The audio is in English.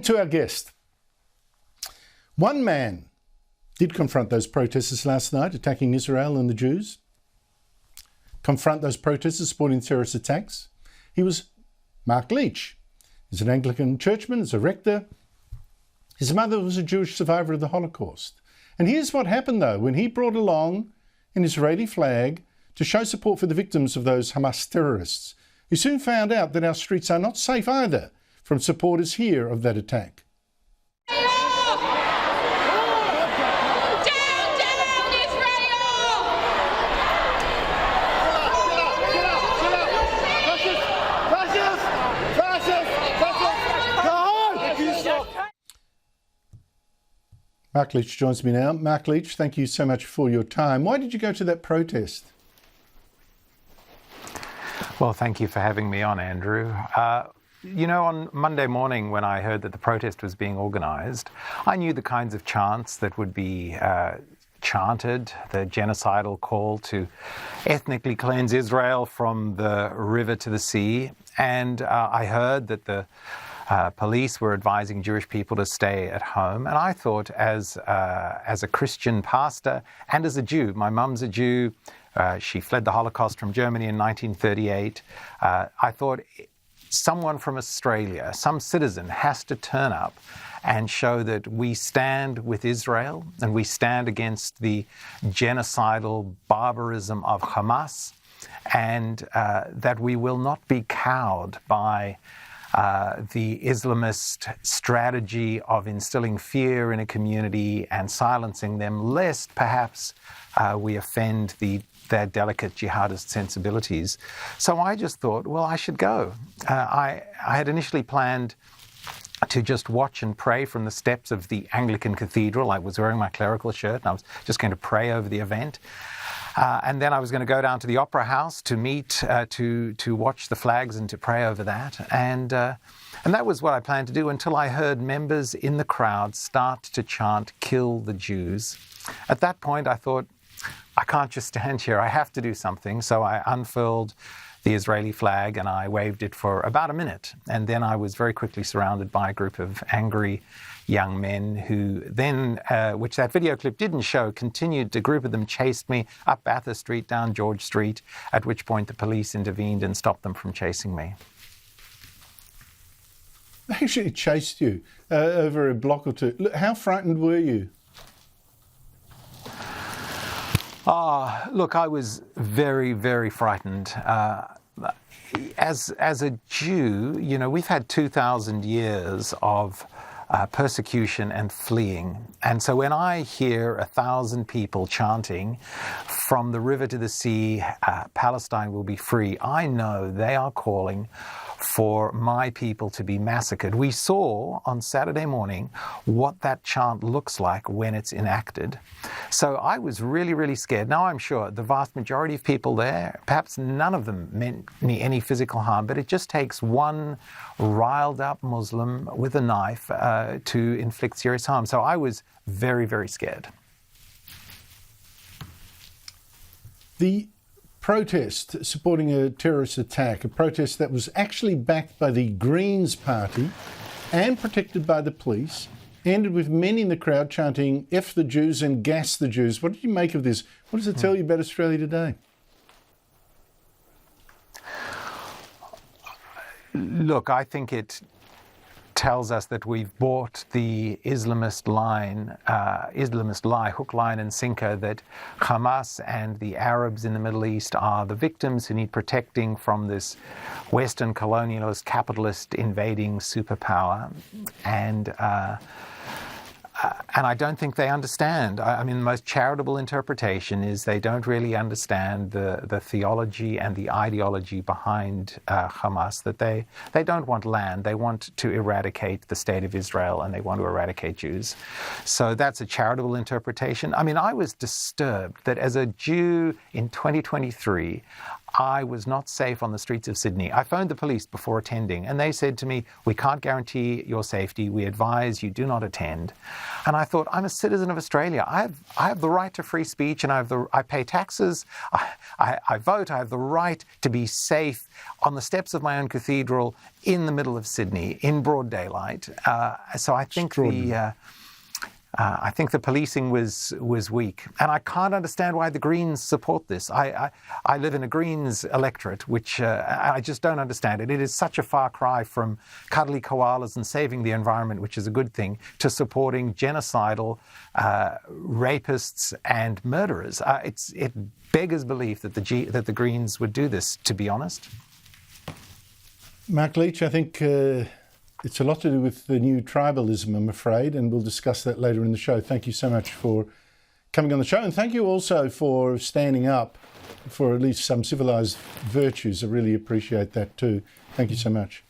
to our guest. One man did confront those protesters last night attacking Israel and the Jews. Confront those protesters supporting terrorist attacks. He was Mark Leach. He's an Anglican churchman, he's a rector. His mother was a Jewish survivor of the Holocaust. And here's what happened though, when he brought along an Israeli flag to show support for the victims of those Hamas terrorists. He soon found out that our streets are not safe either from supporters here of that attack. Mark Leach joins me now. Mark Leach, thank you so much for your time. Why did you go to that protest? Well, thank you for having me on, Andrew. On Monday morning when I heard that the protest was being organised, I knew the kinds of chants that would be chanted, the genocidal call to ethnically cleanse Israel from the river to the sea. And I heard that the police were advising Jewish people to stay at home. And I thought, as a Christian pastor and as a Jew, my mum's a Jew, she fled the Holocaust from Germany in 1938. I thought someone from Australia, some citizen, has to turn up and show that we stand with Israel and we stand against the genocidal barbarism of Hamas, and that we will not be cowed by the Islamist strategy of instilling fear in a community and silencing them, lest perhaps we offend their delicate jihadist sensibilities. So I just thought, well, I should go. I had initially planned to just watch and pray from the steps of the Anglican Cathedral. I was wearing my clerical shirt and I was just going to pray over the event. And then I was going to go down to the Opera House to meet, to watch the flags and to pray over that. And that was what I planned to do until I heard members in the crowd start to chant, "Kill the Jews." At that point, I thought, I can't just stand here. I have to do something. So I unfurled the Israeli flag and I waved it for about a minute. And then I was very quickly surrounded by a group of angry young men who then, which that video clip didn't show, continued. A group of them chased me up Bathurst Street, down George Street, at which point the police intervened and stopped them from chasing me. They actually chased you over a block or two. Look, how frightened were you? Look, I was very, very frightened. As a Jew, we've had 2,000 years of persecution and fleeing. And so when I hear 1,000 people chanting, "From the river to the sea, Palestine will be free," I know they are calling for my people to be massacred. We saw on Saturday morning what that chant looks like when it's enacted. So I was really, really scared. Now I'm sure the vast majority of people there, perhaps none of them meant me any physical harm, but it just takes one riled up Muslim with a knife to inflict serious harm. So I was very, very scared. The protest supporting a terrorist attack, a protest that was actually backed by the Greens Party and protected by the police, ended with many in the crowd chanting "F the Jews" and "Gas the Jews." What did you make of this? What does it tell you about Australia today? Look, I think it tells us that we've bought the Islamist lie, hook, line and sinker, that Hamas and the Arabs in the Middle East are the victims who need protecting from this Western colonialist, capitalist invading superpower. And I don't think they understand. I mean, the most charitable interpretation is they don't really understand the theology and the ideology behind Hamas, that they don't want land. They want to eradicate the state of Israel and they want to eradicate Jews. So that's a charitable interpretation. I mean, I was disturbed that as a Jew in 2023, I was not safe on the streets of Sydney. I phoned the police before attending, and they said to me, we can't guarantee your safety. We advise you do not attend. And I thought, I'm a citizen of Australia. I have the right to free speech, and I pay taxes. I vote. I have the right to be safe on the steps of my own cathedral in the middle of Sydney in broad daylight. So I think the policing was weak, and I can't understand why the Greens support this. I live in a Greens electorate, which I just don't understand it. It is such a far cry from cuddly koalas and saving the environment, which is a good thing, to supporting genocidal rapists and murderers. It beggars belief that the Greens would do this, to be honest. Mark Leach, I think it's a lot to do with the new tribalism, I'm afraid, and we'll discuss that later in the show. Thank you so much for coming on the show, and thank you also for standing up for at least some civilised virtues. I really appreciate that too. Thank you so much.